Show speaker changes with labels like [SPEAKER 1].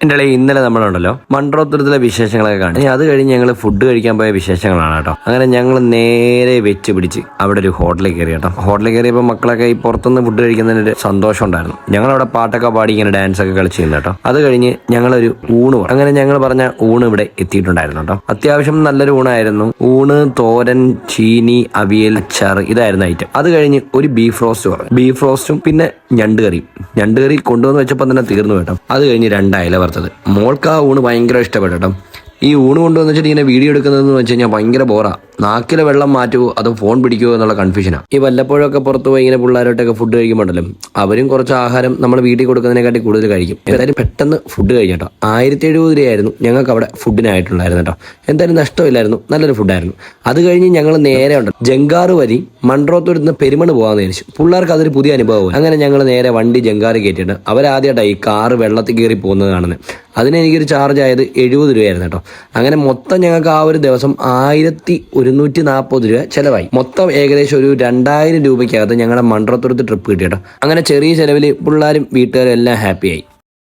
[SPEAKER 1] എൻ്റെ ഇന്നലെ നമ്മളുണ്ടല്ലോ മൺട്രോത്തുരത്തിലെ വിശേഷങ്ങളൊക്കെ കാണി. അത് കഴിഞ്ഞ് ഞങ്ങൾ ഫുഡ് കഴിക്കാൻ പോയ വിശേഷങ്ങളാണ് കേട്ടോ. അങ്ങനെ ഞങ്ങൾ നേരെ വെച്ച് പിടിച്ച് അവിടെ ഒരു ഹോട്ടലിൽ കയറി കേട്ടോ. ഹോട്ടലിൽ കയറിയപ്പോൾ മക്കളൊക്കെ ഈ പുറത്തുനിന്ന് ഫുഡ് കഴിക്കുന്നതിന് സന്തോഷം ഉണ്ടായിരുന്നു. ഞങ്ങളവിടെ പാട്ടൊക്കെ പാടി ഇങ്ങനെ ഡാൻസ് ഒക്കെ കളിച്ചിരുന്നു കേട്ടോ. അത് കഴിഞ്ഞ് ഞങ്ങളൊരു ഊണ് പറഞ്ഞു. അങ്ങനെ ഞങ്ങൾ പറഞ്ഞ ഊണ് ഇവിടെ എത്തിയിട്ടുണ്ടായിരുന്നു കേട്ടോ. അത്യാവശ്യം നല്ലൊരു ഊണായിരുന്നു. ഊണ്, തോരൻ, ചീനി, അവിയൽ, അച്ചാറ് ഇതായിരുന്നു ഐറ്റം. അത് കഴിഞ്ഞ് ഒരു ബീഫ് റോസ്റ്റ് പറഞ്ഞു. ബീഫ് റോസ്റ്റും പിന്നെ ഞണ്ട് കറി കൊണ്ടുവന്ന് വെച്ചപ്പോൾ തന്നെ തീർന്നു കേട്ടോ. അത് കഴിഞ്ഞ് 2 അയല വറുത്തത്. മോൾക്ക് ആ ഊണ് ഭയങ്കര ഇഷ്ടപ്പെട്ടു കേട്ടോ. ഈ ഊണ് കൊണ്ടുവന്ന് വെച്ചിട്ട് ഇങ്ങനെ വീഡിയോ എടുക്കുന്നതെന്ന് വെച്ച് കഴിഞ്ഞാൽ ഭയങ്കര ബോറാ. നാക്കിലെ വെള്ളം മാറ്റുമോ അതോ ഫോൺ പിടിക്കുമോ എന്നുള്ള കൺഫ്യൂഷനാണ്. ഈ വല്ലപ്പോഴൊക്കെ പുറത്ത് പോയി ഇങ്ങനെ പിള്ളേരോട്ടൊക്കെ ഫുഡ് കഴിക്കുമ്പോഴല്ലോ അവരും കുറച്ച് ആഹാരം നമ്മൾ വീട്ടിൽ കൊടുക്കുന്നതിനെക്കാട്ടി കൂടുതൽ കഴിക്കും. എന്തായാലും പെട്ടെന്ന് ഫുഡ് കഴിക്കട്ടോ. 1070 രൂപയായിരുന്നു ഞങ്ങൾക്ക് അവിടെ ഫുഡിനായിട്ടുണ്ടായിരുന്നു കേട്ടോ. എന്തായാലും നഷ്ടമില്ലായിരുന്നു, നല്ലൊരു ഫുഡായിരുന്നു. അത് കഴിഞ്ഞ് ഞങ്ങൾ നേരെ ഉണ്ട് ജങ്കാറ് വരി മൺട്രോത്തുരുന്ന് പെരുമണ് പോകാമെന്ന് വിചാരിച്ചു. പിള്ളേർക്ക് അതൊരു പുതിയ അനുഭവം. അങ്ങനെ ഞങ്ങൾ നേരെ വണ്ടി ജങ്കാറ് കയറ്റിയിട്ട് അവരാദ്യമായിട്ടാണ് ഈ കാറ് വെള്ളത്തിൽ കയറി പോകുന്നത് കാണുന്നത്. അതിനെനിക്കൊരു ചാർജ് ആയത് 70 രൂപയായിരുന്നു കേട്ടോ. അങ്ങനെ മൊത്തം ഞങ്ങൾക്ക് ആ ഒരു ദിവസം 1140 രൂപ ചിലവായി. മൊത്തം ഏകദേശം ഒരു 2000 രൂപയ്ക്കകത്ത് ഞങ്ങളുടെ മൺട്രോത്തുരത്ത് ട്രിപ്പ് കിട്ടി കേട്ടോ. അങ്ങനെ ചെറിയ ചിലവിൽ പിള്ളേരും വീട്ടുകാരും എല്ലാം ഹാപ്പിയായി.